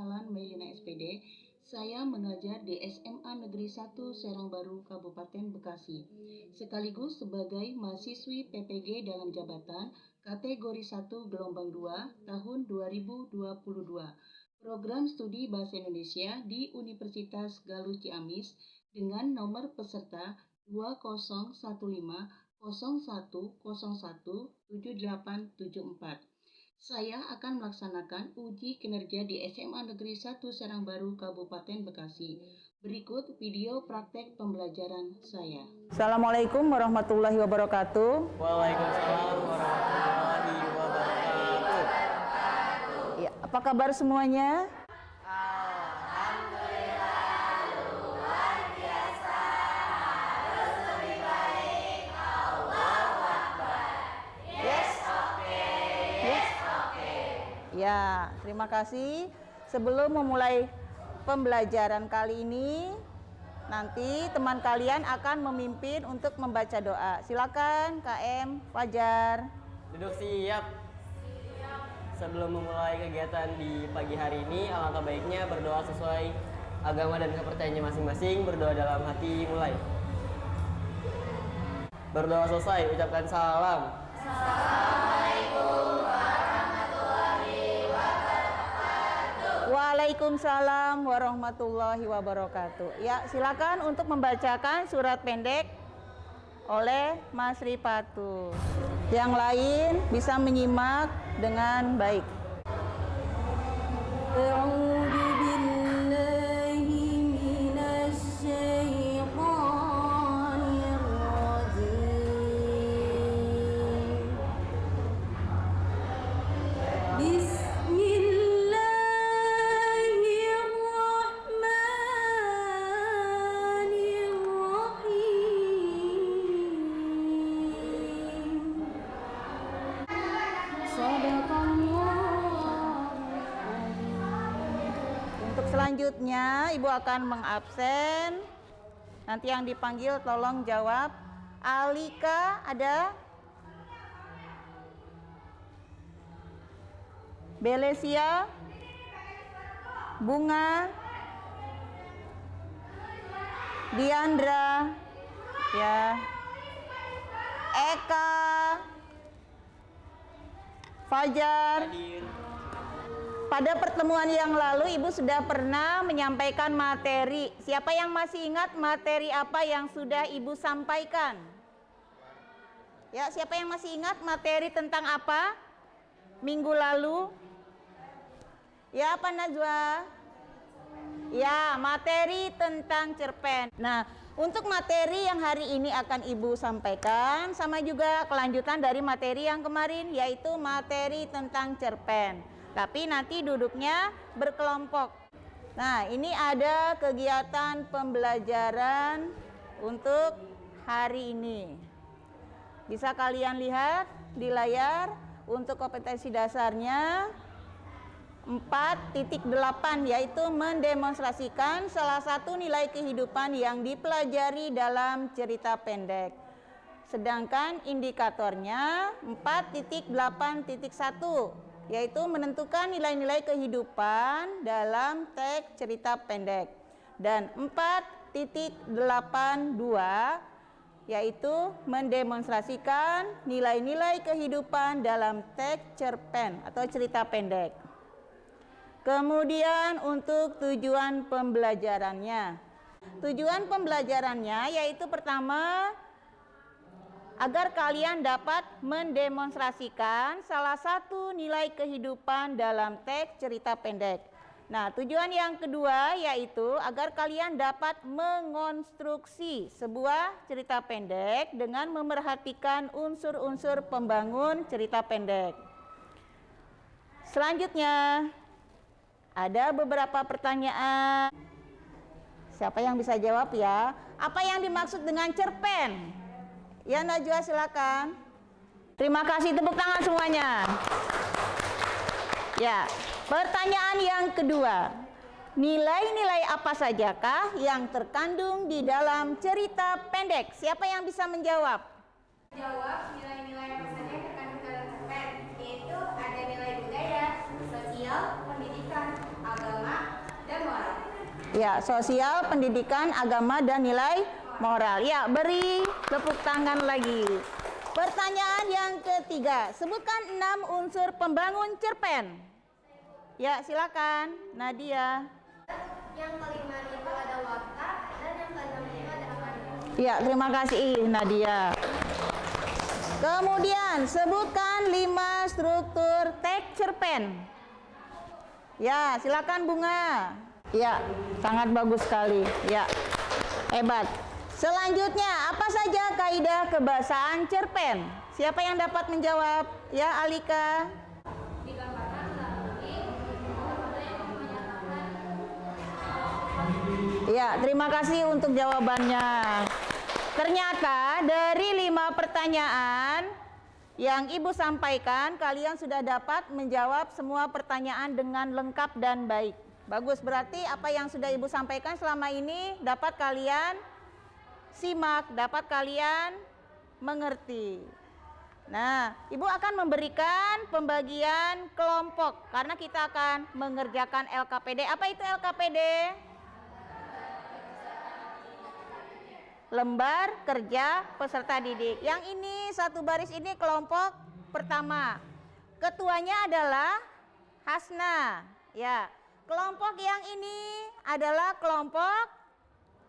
perkenalan Melina SPD. Saya mengajar di SMA Negeri 1 Serangbaru, Kabupaten Bekasi, sekaligus sebagai mahasiswi PPG dalam jabatan kategori 1 gelombang 2 tahun 2022. Program studi Bahasa Indonesia di Universitas Galuh Ciamis dengan nomor peserta 201501017874. Saya akan melaksanakan uji kinerja di SMA Negeri 1 Serangbaru, Kabupaten Bekasi. Berikut video praktek pembelajaran saya. Assalamualaikum warahmatullahi wabarakatuh. Waalaikumsalam warahmatullahi wabarakatuh. Ya, apa kabar semuanya? Alhamdulillah luar biasa. Harus lebih baik. Allahu Akbar. Yes, oke. Yes, oke. Ya, terima kasih. Sebelum memulai pembelajaran kali ini, nanti teman kalian akan memimpin untuk membaca doa. Silakan KM Fajar. Duduk siap. Sebelum memulai kegiatan di pagi hari ini, alangkah baiknya berdoa sesuai agama dan kepercayaannya masing-masing. Berdoa dalam hati, mulai. Berdoa selesai, ucapkan salam. Assalamualaikum warahmatullahi wabarakatuh. Waalaikumsalam warahmatullahi wabarakatuh. Ya, silakan untuk membacakan surat pendek oleh Mas Rifatu. Yang lain bisa menyimak dengan baik. A'udzu billahi minasy syaithanir rajim. Untuk selanjutnya Ibu akan mengabsen. Nanti yang dipanggil tolong jawab. Alika ada? Belesia? Bunga? Diandra? Ya. Eka? Fajar? Hadir. Pada pertemuan yang lalu Ibu sudah pernah menyampaikan materi. Siapa yang masih ingat materi apa yang sudah Ibu sampaikan? Ya, siapa yang masih ingat materi tentang apa? Minggu lalu? Ya, apa Najwa? Ya, materi tentang cerpen. Nah, untuk materi yang hari ini akan Ibu sampaikan sama juga kelanjutan dari materi yang kemarin, yaitu materi tentang cerpen. Tapi nanti duduknya berkelompok. Nah, ini ada kegiatan pembelajaran untuk hari ini. Bisa kalian lihat di layar untuk kompetensi dasarnya 4.8, yaitu mendemonstrasikan salah satu nilai kehidupan yang dipelajari dalam cerita pendek. Sedangkan indikatornya 4.8.1, yaitu menentukan nilai-nilai kehidupan dalam teks cerita pendek. Dan 4.82, yaitu mendemonstrasikan nilai-nilai kehidupan dalam teks cerpen atau cerita pendek. Kemudian untuk tujuan pembelajarannya. Tujuan pembelajarannya yaitu pertama, agar kalian dapat mendemonstrasikan salah satu nilai kehidupan dalam teks cerita pendek. Nah, tujuan yang kedua yaitu agar kalian dapat mengonstruksi sebuah cerita pendek dengan memerhatikan unsur-unsur pembangun cerita pendek. Selanjutnya, ada beberapa pertanyaan. Siapa yang bisa jawab ya? Apa yang dimaksud dengan cerpen? Ya, Najwa silakan. Terima kasih, tepuk tangan semuanya. Ya, pertanyaan yang kedua. Nilai-nilai apa sajakah yang terkandung di dalam cerita pendek? Siapa yang bisa menjawab? Jawab nilai-nilai apa saja yang terkandung dalam cerpen, yaitu ada nilai budaya, sosial, pendidikan, agama, Ya, sosial, pendidikan, agama, dan nilai moral. Ya, beri tepuk tangan lagi. Pertanyaan yang ketiga, sebutkan 6 unsur pembangun cerpen. Ya, silakan Nadia. Yang kelima itu ada wakta dan yang keenam itu ada akademi. Ya, terima kasih Nadia. Kemudian sebutkan 5 struktur teks cerpen. Ya, silakan Bunga. Ya, sangat bagus sekali. Ya, hebat. Selanjutnya, apa saja kaidah kebahasaan cerpen? Siapa yang dapat menjawab? Ya, Alika. Digambarkan melalui kata-kata yang menyatakan Ya, terima kasih untuk jawabannya. Ternyata dari 5 pertanyaan yang Ibu sampaikan, kalian sudah dapat menjawab semua pertanyaan dengan lengkap dan baik. Bagus, berarti apa yang sudah Ibu sampaikan selama ini dapat kalian simak, dapat kalian mengerti. Nah, Ibu akan memberikan pembagian kelompok karena kita akan mengerjakan LKPD. Apa itu LKPD? Lembar kerja peserta didik. Yang ini satu baris ini kelompok pertama. Ketuanya adalah Hasna. Ya, kelompok yang ini adalah kelompok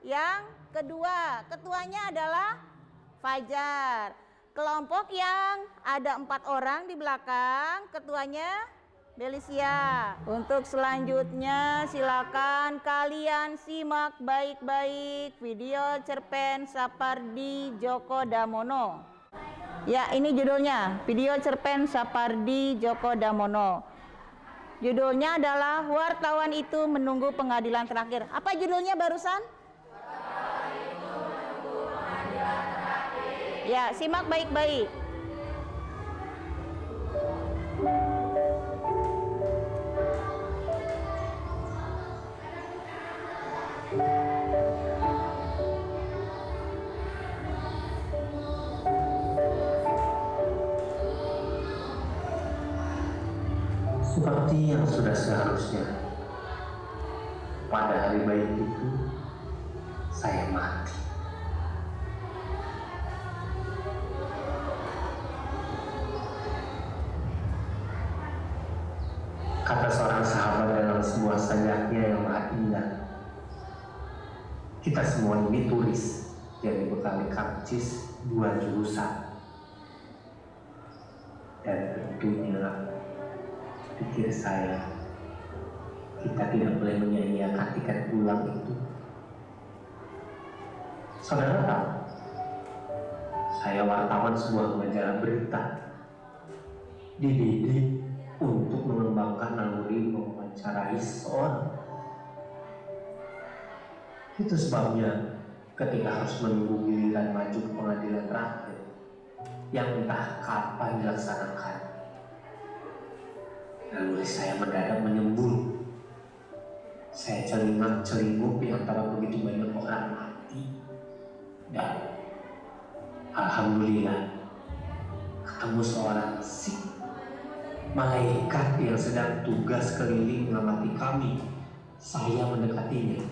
yang kedua. Ketuanya adalah Fajar. Kelompok yang ada 4 orang di belakang, ketuanya Belisia. Untuk selanjutnya silakan kalian simak baik-baik video cerpen Sapardi Djoko Damono. Ya, ini judulnya, video cerpen Sapardi Djoko Damono. Judulnya adalah Wartawan Itu Menunggu Pengadilan Terakhir. Apa judulnya barusan? Ya, simak baik-baik. Seperti yang sudah seharusnya, pada hari baik itu saya mati. Kata seorang sahabat dalam sebuah sajaknya yang maha indah, kita semua ini turis yang dibekali karcis 2 jurusan. Dan tentunya pikir saya, kita tidak boleh menyanyiakan tiket pulang itu. Saudara tahu, saya wartawan sebuah majalah berita, dididik untuk mengembangkan naluri mewawancarai seseorang. Itu sebabnya ketika harus menunggu giliran maju ke pengadilan terakhir yang entah kapan dilaksanakan, naluri saya mendadak menyembul. Saya celingak-celinguk di antara begitu banyak orang mati, dan alhamdulillah ketemu seorang malaikat yang sedang tugas keliling mengamati kami. Saya mendekatinya.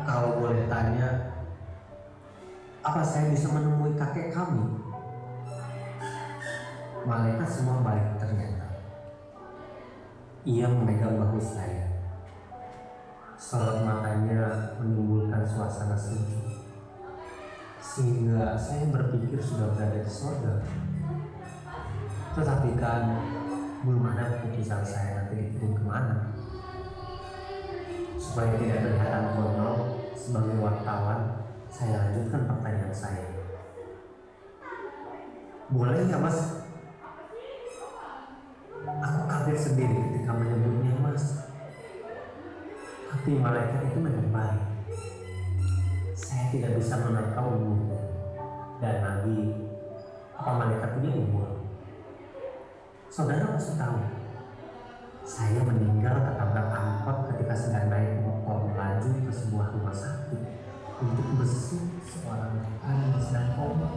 Kalau boleh tanya, apa saya bisa menemui kakek kami? Malaikat semua baik ternyata. Ia memegang bahu saya. Sorot matanya menimbulkan suasana sejuk, sehingga saya berpikir sudah berada di surga. Tetapi kan belum ada keputusan saya nanti dikirim kemana. Supaya tidak kelihatan konyol sebagai wartawan, saya lanjutkan pertanyaan saya. Boleh nggak Mas? Aku kaget sendiri ketika menyebutnya Mas. Tapi malaikat itu memang baik. Saya tidak bisa menerka umurnya. Dan lagi, apa malaikat punya umur? Saudara pasti tahu, saya meninggal ketabrak angkot ketika sedang naik motor melaju ke sebuah rumah sakit untuk besuk seorang rekan yang sedang koma.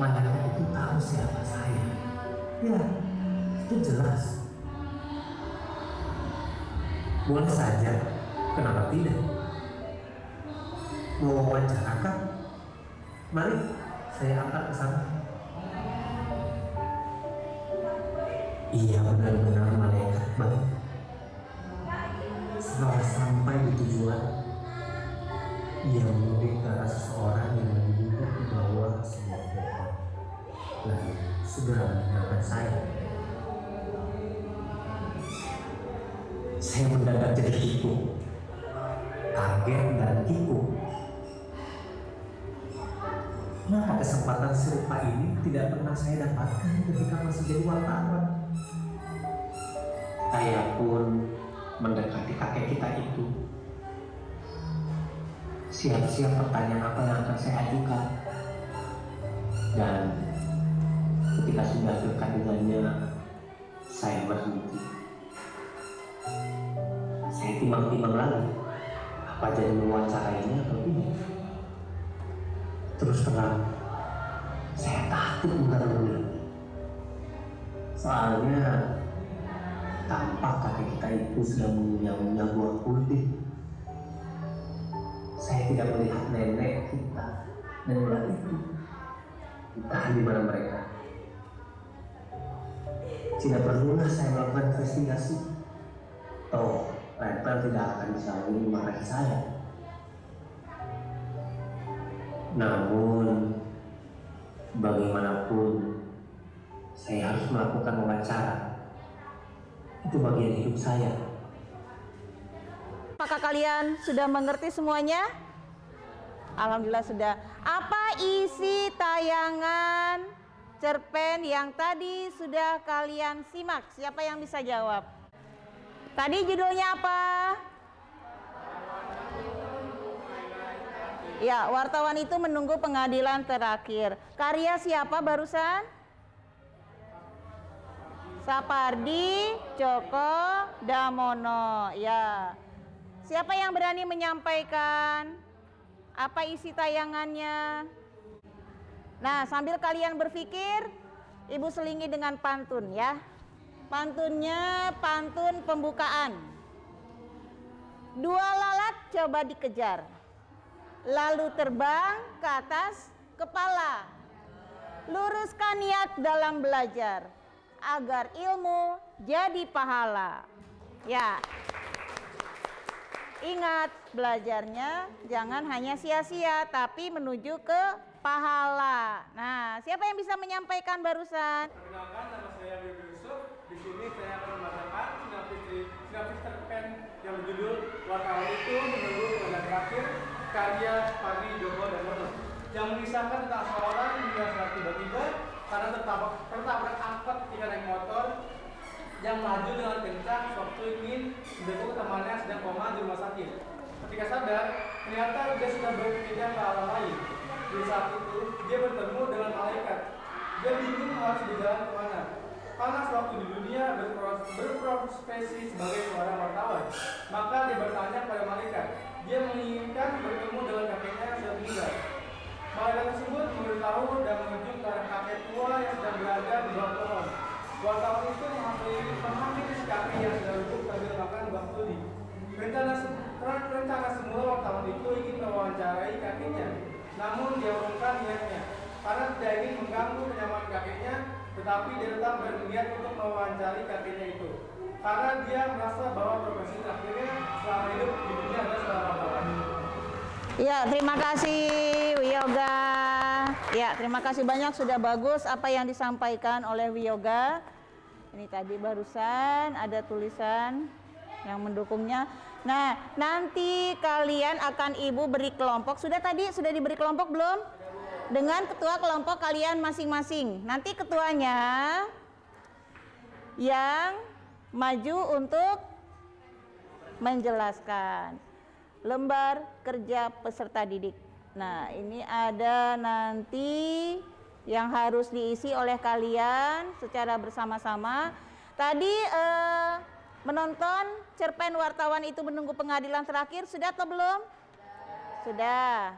Malaikat itu tahu siapa saya. Ya, jelas. Boleh saja, kenapa tidak? Mau wawancara kan? Mari saya angkat ke sana. Ia benar-benar malaikat baik. Setelah sampai di tujuan, ia menuding ke arah seseorang yang duduk di bawah sebuah pohon, lalu segera meninggalkan saya. Saya mendadak jadi kikuk, kaget dan kikuk. Kenapa kesempatan serupa ini tidak pernah saya dapatkan ketika masih jadi wartawan? Saya pun mendekati kakek kita itu. Siap-siap pertanyaan apa yang akan saya ajukan. Dan ketika sudah dekat dengannya, saya berhenti. Saya timbang-timbang lagi, apa jadi mewawancarainya atau tidak. Terus terang, saya takut menghadapi. Soalnya tampak kakek kita itu sedang mengunyah-unyah buah putih. Saya tidak melihat nenek kita dan ular itu. Entah di mana mereka. Tidak perlulah saya melakukan investigasi. Oh, Rempel tidak akan bisa lagi memarahi saya. Namun, bagaimanapun, saya harus melakukan wawancara. Itu bagian hidup saya. Apakah kalian sudah mengerti semuanya? Alhamdulillah sudah. Apa isi tayangan cerpen yang tadi sudah kalian simak? Siapa yang bisa jawab? Tadi judulnya apa? Ya, wartawan itu menunggu pengadilan terakhir. Karya siapa barusan? Sapardi Djoko Damono. Ya. Siapa yang berani menyampaikan apa isi tayangannya? Nah, sambil kalian berpikir, Ibu selingi dengan pantun ya. Pantunnya pantun pembukaan. Dua lalat coba dikejar, lalu terbang ke atas kepala. Luruskan niat dalam belajar, agar ilmu jadi pahala. Ya. Ingat, belajarnya jangan hanya sia-sia, tapi menuju ke pahala. Nah, siapa yang bisa menyampaikan barusan? Perkenalkan, nama saya Bibi Yusuf. Di sini saya akan membacakan sinopsis cerpen yang berjudul Wartawan Itu Menunggu Pengadilan Terakhir, karya Sapardi Djoko Damono, yang mengisahkan tentang seorang yang sangat tiba-tiba karena tertabrak angkot ketika naik motor yang melaju dengan kencang sewaktu ingin menjemput temannya yang sedang koma di rumah sakit. Ketika sadar, ternyata dia sudah berpindah ke alam lain. Di saat itu, dia bertemu dengan malaikat. Dia bingung harus berjalan kemana. Karena sewaktu di dunia berprofesi sebagai seorang wartawan, maka dia bertanya pada malaikat. Dia menginginkan bertemu dengan kakeknya yang sudah meninggal. Malaikat tersebut memberitahu dan menunjuk ke arah kakek tua yang sedang berada di bawah pohon. Wartawan itu menghampiri si kakek yang sedang duduk sambil makan buah tuli. Rencana semula wartawan itu ingin mewawancarai kakeknya, namun dia urungkan niatnya karena tidak ingin mengganggu kenyamanan kakeknya, tetapi dia tetap berniat untuk mewawancari kakeknya itu karena dia merasa bahwa profesi terakhirnya selama hidup di dunia adalah seorang wartawan. Ya, terima kasih Wiyoga. Ya, terima kasih banyak, sudah bagus apa yang disampaikan oleh Wiyoga. Ini tadi barusan ada tulisan yang mendukungnya. Nah, nanti kalian akan Ibu beri kelompok. Sudah diberi kelompok belum? Dengan ketua kelompok kalian masing-masing. Nanti ketuanya yang maju untuk menjelaskan lembar kerja peserta didik. Nah, ini ada nanti yang harus diisi oleh kalian secara bersama-sama. Tadi menonton cerpen Wartawan Itu Menunggu Pengadilan Terakhir sudah atau belum? Sudah.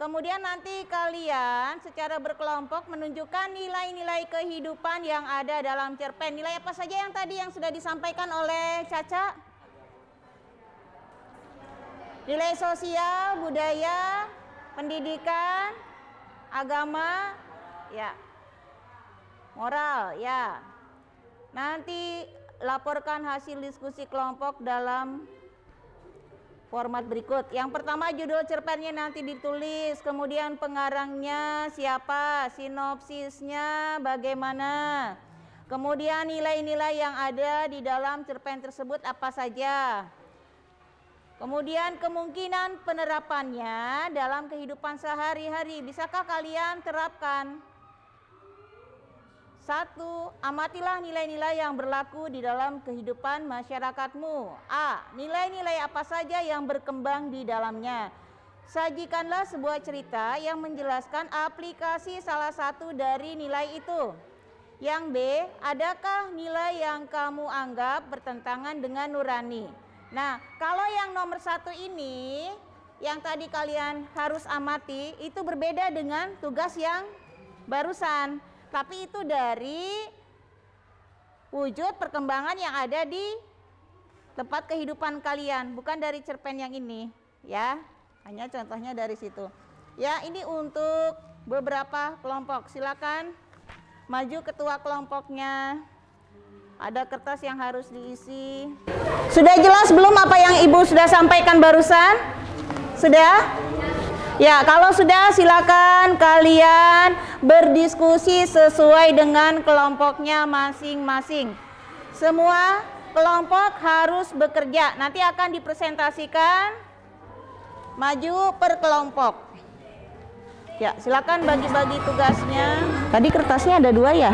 Kemudian nanti kalian secara berkelompok menunjukkan nilai-nilai kehidupan yang ada dalam cerpen. Nilai apa saja yang tadi yang sudah disampaikan oleh Caca? Nilai sosial, budaya, pendidikan, agama, ya. Moral, ya. Nanti laporkan hasil diskusi kelompok dalam format berikut. Yang pertama judul cerpennya nanti ditulis, kemudian pengarangnya siapa, sinopsisnya bagaimana, kemudian nilai-nilai yang ada di dalam cerpen tersebut apa saja, kemudian kemungkinan penerapannya dalam kehidupan sehari-hari. Bisakah kalian terapkan? 1. Amatilah nilai-nilai yang berlaku di dalam kehidupan masyarakatmu. A. Nilai-nilai apa saja yang berkembang di dalamnya. Sajikanlah sebuah cerita yang menjelaskan aplikasi salah satu dari nilai itu. Yang B. Adakah nilai yang kamu anggap bertentangan dengan nurani? Nah, kalau yang nomor 1 ini, yang tadi kalian harus amati, itu berbeda dengan tugas yang barusan. Tapi itu dari wujud perkembangan yang ada di tempat kehidupan kalian, bukan dari cerpen yang ini, ya. Hanya contohnya dari situ. Ya, ini untuk beberapa kelompok. Silakan maju ketua kelompoknya. Ada kertas yang harus diisi. Sudah jelas belum apa yang Ibu sudah sampaikan barusan? Sudah? Ya, kalau sudah silakan kalian berdiskusi sesuai dengan kelompoknya masing-masing. Semua kelompok harus bekerja. Nanti akan dipresentasikan maju per kelompok. Ya, silakan bagi-bagi tugasnya. Tadi kertasnya ada 2 ya?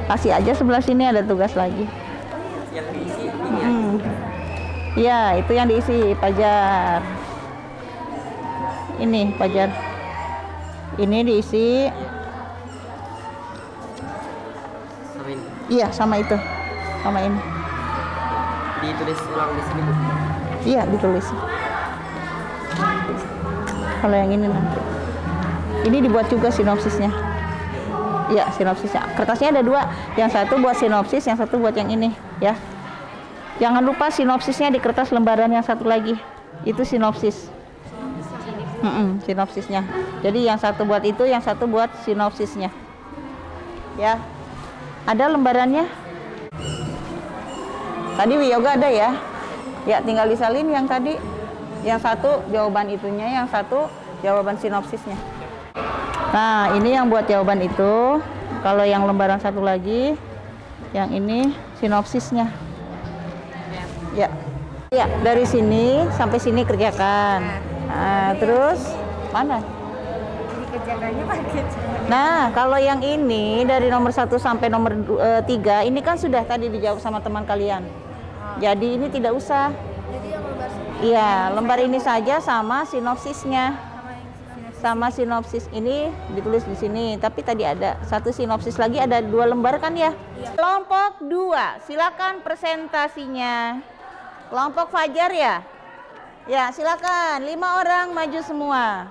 Kasih aja sebelah sini, ada tugas lagi. Yang diisi ini Ya, itu yang diisi Pajar. Ini Pajar. Ini diisi. sama ini. Iya, sama itu. Sama ini. Ditulis ulang di sini, Bu. Iya, ditulis. Kalau yang ini nanti. Ini dibuat juga sinopsisnya. Iya, sinopsisnya. Kertasnya ada 2. Yang satu buat sinopsis, yang satu buat yang ini, ya. Jangan lupa sinopsisnya di kertas lembaran yang satu lagi. Itu sinopsis. Sinopsisnya. Jadi yang satu buat itu, yang satu buat sinopsisnya. Ya. Ada lembarannya? Tadi Wiyoga ada ya? Ya, tinggal disalin yang tadi. Yang satu jawaban itunya, yang satu jawaban sinopsisnya. Nah, ini yang buat jawaban itu. Kalau yang lembaran satu lagi, yang ini sinopsisnya. Ya. Ya, dari sini sampai sini kerjakan. Nah, terus mana? Dikerjakannya pakai cara. Nah, kalau yang ini dari nomor 1 sampai nomor 3 ini kan sudah tadi dijawab sama teman kalian. Jadi ini tidak usah. Jadi yang lembar Iya, lembar ini saja sama sinopsisnya. Sama sinopsis ini ditulis di sini. Tapi tadi ada satu sinopsis lagi, ada 2 lembar kan ya? Kelompok 2, silakan presentasinya. Kelompok Fajar ya? Ya, silakan. 5 orang maju semua.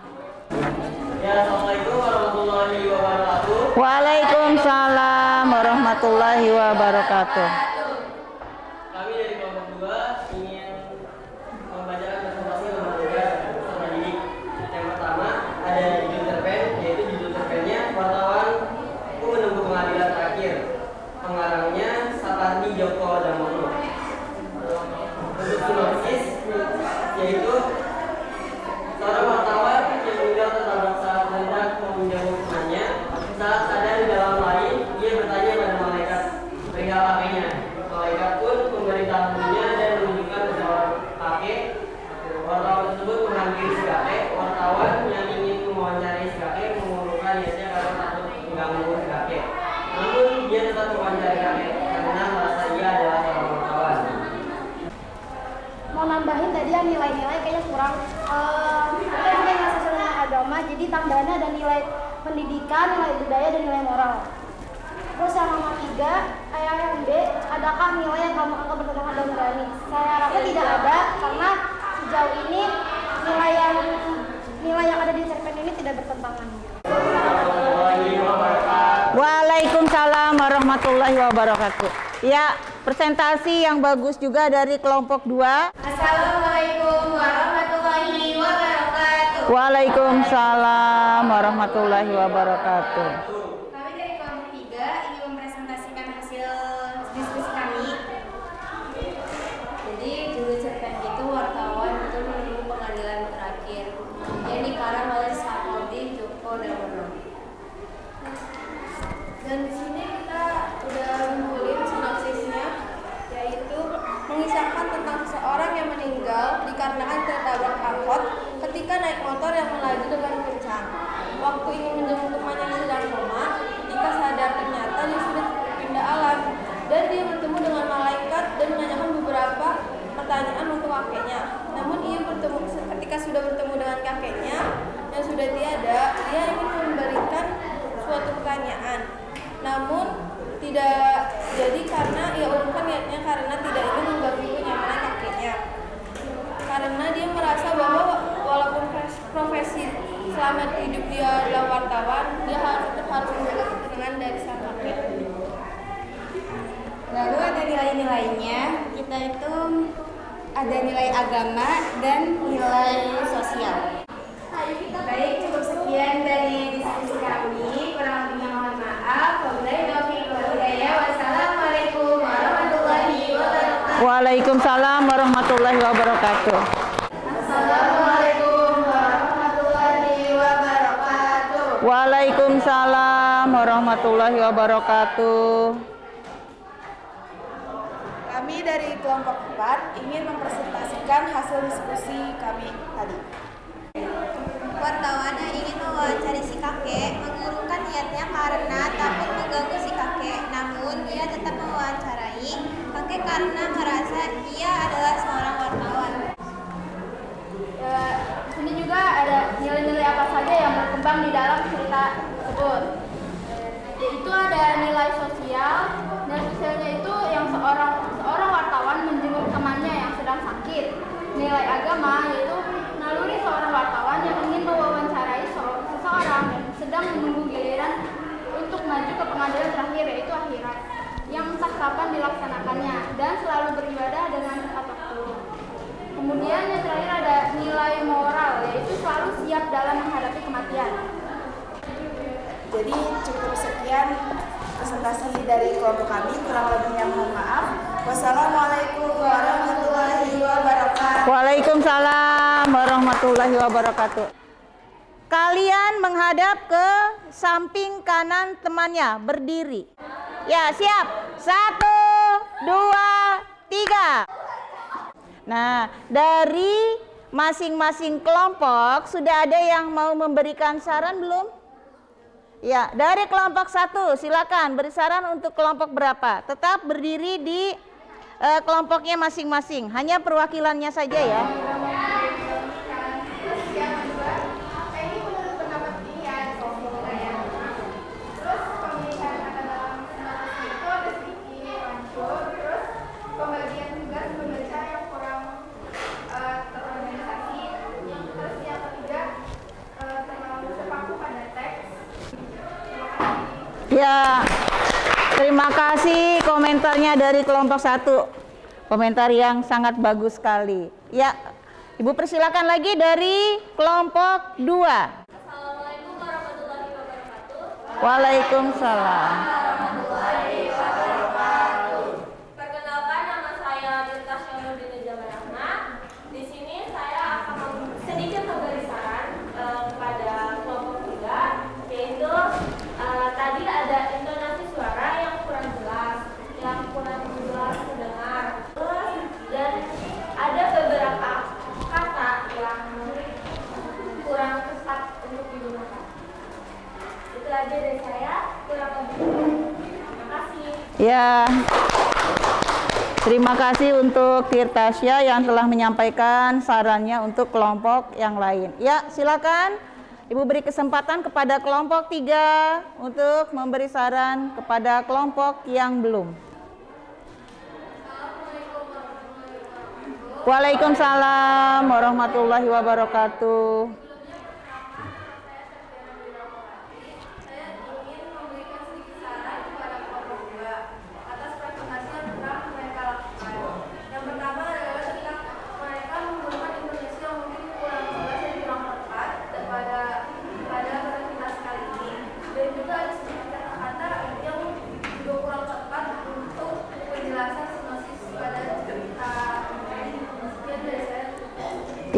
Ya, Assalamualaikum warahmatullahi wabarakatuh. Waalaikumsalam warahmatullahi wabarakatuh. Kami dari kelompok 2 ingin membacakan presentasi lembar tugas peserta didik. Yang pertama ada judul cerpen, yaitu judul cerpennya Wartawanku Menunggu Pengadilan Terakhir. Pengarangnya Sapardi Djoko Damono. Untuk sinopsis yaitu seorang wartawan yang meninggal tertabrak saat hendak meminjam hukumannya. Saat ada di dalam lain, ia bertanya pada malaikat perihal kakeknya. Malaikat pun memberitahunya dan menunjukkan seorang kakek. Wartawan tersebut menghampiri si kakek. Wartawan yang ingin mewawancarai si kakek mengurungkan niatnya karena takut mengganggu si kakek. Namun dia tetap mewawancarai kakek karena merasa ia adalah seorang wartawan. mau nambahin tadi yang nilai-nilai kayaknya kurang. Kita juga nggak sesuai dengan agama, jadi tambahannya ada nilai pendidikan, nilai budaya, dan nilai moral. Terus yang nomor 3, yang B, adakah nilai yang kamu anggap bertentangan dengan nurani? Saya rasa tidak ada, karena sejauh ini nilai yang ada di cerpen ini tidak bertentangan. Waalaikumsalam warahmatullahi wabarakatuh. Ya, presentasi yang bagus juga dari kelompok 2. Assalamualaikum warahmatullahi wabarakatuh. Waalaikumsalam warahmatullahi wabarakatuh. Kami dari kelompok 3 ingin mempresentasikan hasil diskusi kami. Jadi judul cerpen itu wartawan untuk menunggu pengadilan terakhir yang dikarang oleh Sapardi Djoko Damono. Dan di sini kita udah ngumpulin sinopsisnya, yaitu mengisahkan tentang seseorang yang meninggal dikarenakan tertabrak angkot ketika naik motor yang melaju dengan kencang. Waktu ingin menjenguk temannya yang sedang koma, ketika sadar ternyata dia sudah pindah alam dan dia bertemu dengan malaikat dan menanyakan beberapa pertanyaan untuk kakeknya. Namun ketika sudah bertemu dengan kakeknya yang sudah tiada, dia ingin memberikan suatu pertanyaan. Namun tidak jadi karena ia urungkan niatnya karena tidak ingin mengganggu kenyamanan kakeknya. Karena dia merasa bahwa walaupun profesi selama hidup dia adalah wartawan, dia tetap harus menjaga ketenangan dari sang kakek. Lalu ada nilai-nilainya, kita itu ada nilai agama dan nilai sosial. Baik, cukup sekian dari diskusi kami. Kurang lebihnya mohon maaf. Wabillahi taufiq wal hidayah. Wassalamualaikum warahmatullahi wabarakatuh. Waalaikumsalam warahmatullahi wabarakatuh. Assalamualaikum warahmatullahi wabarakatuh. Waalaikumsalam warahmatullahi wabarakatuh. Kami dari kelompok 4 ingin mempresentasikan hasil diskusi kami tadi. Wartawan yang ingin mewawancari si kakek mengurungkan niatnya karena takut mengganggu si kakek. Namun ia tetap mewawancarai kakek karena merasa ia adalah seorang wartawan. Di sini juga ada nilai-nilai apa saja yang berkembang di dalam cerita tersebut. Yaitu ada nilai sosial. Nilai sosialnya itu yang seorang wartawan menjenguk temannya yang sedang sakit. Nilai agama yaitu naluri seorang wartawan yang ingin mewawancarai seseorang yang sedang menunggu giliran untuk maju ke pengadilan terakhir yaitu akhirat, yang entah kapan dilaksanakannya dan selalu beribadah dengan tepat waktu. Kemudian yang terakhir ada nilai moral, yaitu selalu siap dalam menghadapi kematian. Jadi cukup sekian presentasi dari kelompok kami. Kurang lebihnya mohon maaf. Wassalamualaikum warahmatullahi wabarakatuh. Waalaikumsalam warahmatullahi wabarakatuh. Kalian menghadap ke samping kanan temannya, berdiri. Ya, siap. 1, 2, 3. Nah, dari masing-masing kelompok sudah ada yang mau memberikan saran belum? Ya, dari kelompok 1 silakan beri saran untuk kelompok berapa. Tetap berdiri di kelompoknya masing-masing. Hanya perwakilannya saja ya. Ya, terima kasih komentarnya dari kelompok 1. Komentar yang sangat bagus sekali. Ya, Ibu persilakan lagi dari kelompok 2. Assalamualaikum warahmatullahi wabarakatuh. Waalaikumsalam. Perkenalkan, nama saya Tirta Syarudin Jabarahma. Di sini saya akan sedikit memberi saran kepada kelompok 3, yaitu tadi ada intonasi suara yang kurang jelas terdengar. Dan ada beberapa kata yang kurang tepat untuk digunakan. Itu aja dari saya, kurang lebih. Terima kasih. Ya, terima kasih untuk Tirtasya yang telah menyampaikan sarannya untuk kelompok yang lain. Ya, silakan Ibu beri kesempatan kepada kelompok 3 untuk memberi saran kepada kelompok yang belum. Waalaikumsalam warahmatullahi wabarakatuh.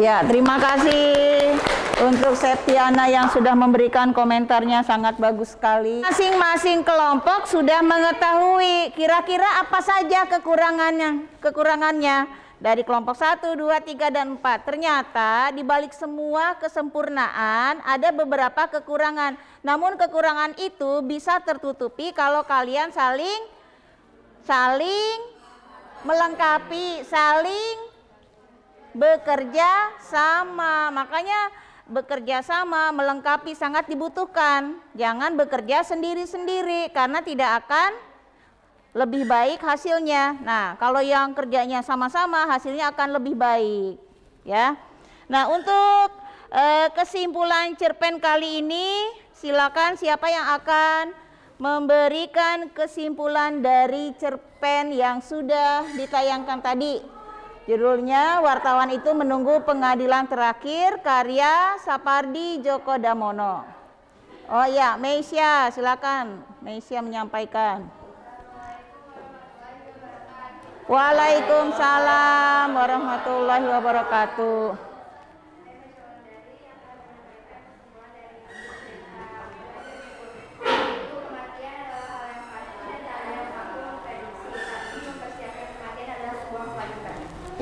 Ya, terima kasih untuk Septiana yang sudah memberikan komentarnya, sangat bagus sekali. Masing-masing kelompok sudah mengetahui kira-kira apa saja kekurangannya dari kelompok 1, 2, 3, dan 4. Ternyata di balik semua kesempurnaan ada beberapa kekurangan. Namun kekurangan itu bisa tertutupi kalau kalian saling melengkapi, saling bekerja sama. Makanya bekerja sama, melengkapi sangat dibutuhkan. Jangan bekerja sendiri-sendiri karena tidak akan lebih baik hasilnya. Nah, kalau yang kerjanya sama-sama hasilnya akan lebih baik, ya. Nah, untuk kesimpulan cerpen kali ini, silakan siapa yang akan memberikan kesimpulan dari cerpen yang sudah ditayangkan tadi. Judulnya Wartawan Itu Menunggu Pengadilan Terakhir, karya Sapardi Djoko Damono. Oh ya, Meisya, silakan Meisya menyampaikan. Waalaikumsalam warahmatullahi wabarakatuh.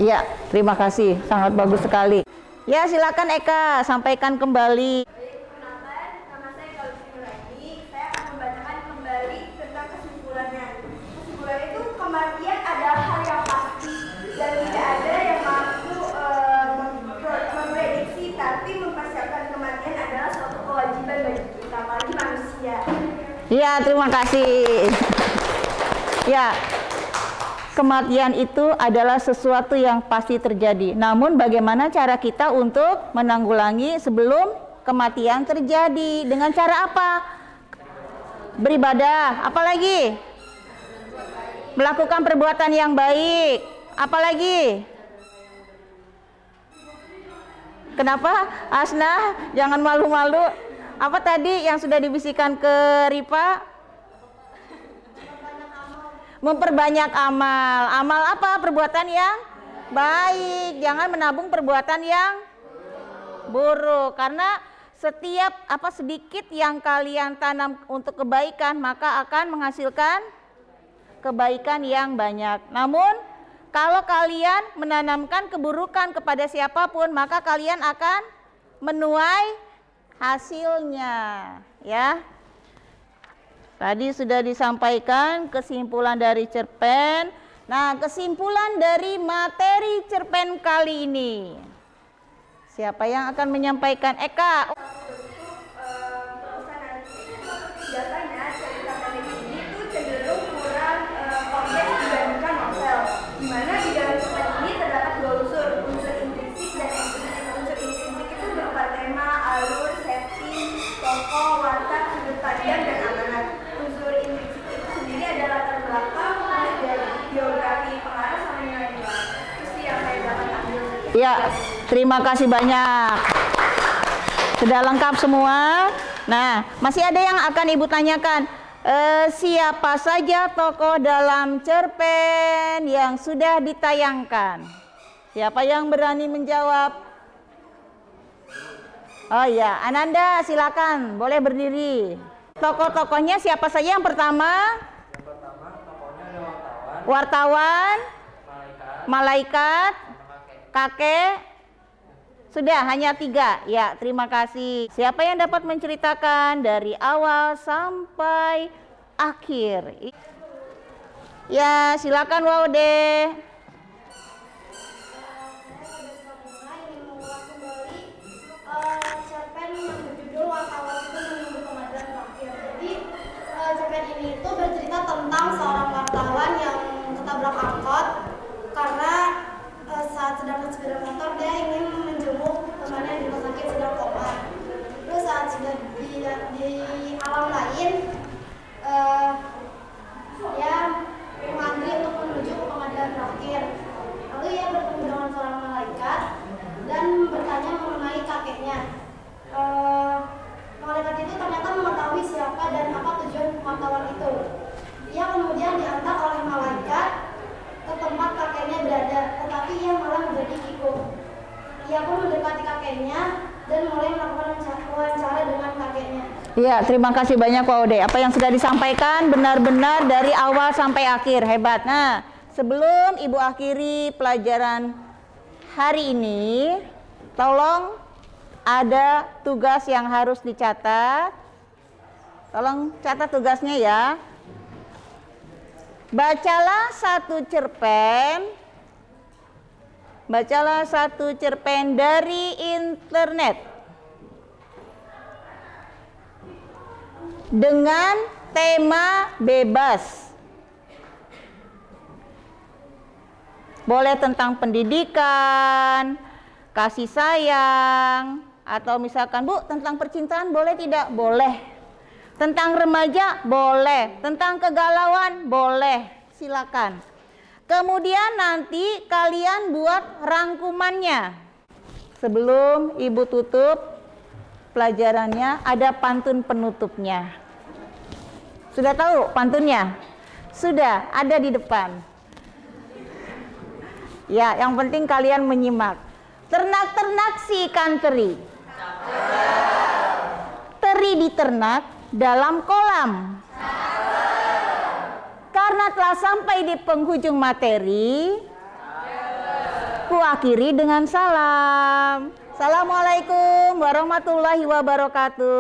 Iya, terima kasih, sangat bagus sekali. Ya, silakan Eka, sampaikan kembali. Perkenalkan, nama saya Kalvin Nurani. Saya akan membacakan kembali tentang kesimpulannya. Kesimpulan itu, kematian adalah hal yang pasti dan tidak ada yang mampu memprediksi, tapi mempersiapkan kematian adalah suatu kewajiban bagi kita, apalagi manusia. Ya, terima kasih. Ya, kematian itu adalah sesuatu yang pasti terjadi. Namun bagaimana cara kita untuk menanggulangi sebelum kematian terjadi? Dengan cara apa? Beribadah. Apalagi? Melakukan perbuatan yang baik. Apalagi? Kenapa? Asna, jangan malu-malu. Apa tadi yang sudah dibisikkan ke Ripa? Memperbanyak amal. Amal apa? Perbuatan yang baik. Jangan menabung perbuatan yang buruk. Karena setiap sedikit yang kalian tanam untuk kebaikan, maka akan menghasilkan kebaikan yang banyak. Namun kalau kalian menanamkan keburukan kepada siapapun, maka kalian akan menuai hasilnya, ya. Tadi sudah disampaikan kesimpulan dari cerpen. Nah, kesimpulan dari materi cerpen kali ini. Siapa yang akan menyampaikan? Eka. Biasanya cerita pendek ini tuh cenderung kurang kompleks dibandingkan novel. Di mana di dalam cerpen ini terdapat dua unsur intrinsik dan eksplisit. Unsur intrinsik itu berupa tema, alur, setting, tokoh, watak, sudut pandang, dan amanat. Unsur intrinsik itu sendiri adalah latar belakang, biografi pengarang, sama nilai-nilai. Itu sih yang saya dapat ambil. Ya, terima kasih banyak. Sudah lengkap semua. Nah, masih ada yang akan Ibu tanyakan. Siapa saja tokoh dalam cerpen yang sudah ditayangkan? Siapa yang berani menjawab? Oh ya, Ananda silakan, boleh berdiri. Tokoh-tokohnya siapa saja yang pertama? Yang pertama tokohnya ada Wartawan, malaikat, kakek. Sudah, hanya 3. Ya, terima kasih. Siapa yang dapat menceritakan dari awal sampai akhir? Ya, silakan Waude. Cerpen yang berjudul Wartawan Itu Menunggu Pengadilan Terakhir. Jadi cerpen ini itu bercerita tentang seorang wartawan yang ketabrak angkot karena saat sedang sepeda motor dia ingin menjenguk temannya di rumah sakit sedang koma. Terus saat sudah di alam lain, dia mengantri untuk menuju ke pengadilan terakhir. ia pun mendekati kakeknya dan mulai melakukan wawancara dengan kakeknya. Iya, terima kasih banyak Pak Ode. Apa yang sudah disampaikan benar-benar dari awal sampai akhir, hebat. Nah, sebelum Ibu akhiri pelajaran hari ini, tolong ada tugas yang harus dicatat. Tolong catat tugasnya ya. Bacalah satu cerpen dari internet dengan tema bebas. Boleh tentang pendidikan, kasih sayang, atau misalkan Bu tentang percintaan boleh tidak? Boleh. Tentang remaja boleh, tentang kegalauan boleh, silakan. Kemudian nanti kalian buat rangkumannya. Sebelum Ibu tutup pelajarannya, ada pantun penutupnya. Sudah tahu pantunnya? Sudah, ada di depan. Ya, yang penting kalian menyimak. Ternak-ternak si ikan teri. Teri diternak dalam kolam. Karena telah sampai di penghujung materi, ku akhiri dengan salam. Assalamualaikum warahmatullahi wabarakatuh.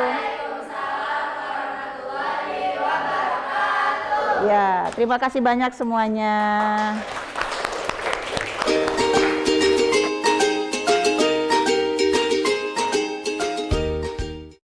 Waalaikumsalam warahmatullahi wabarakatuh. Ya, terima kasih banyak semuanya.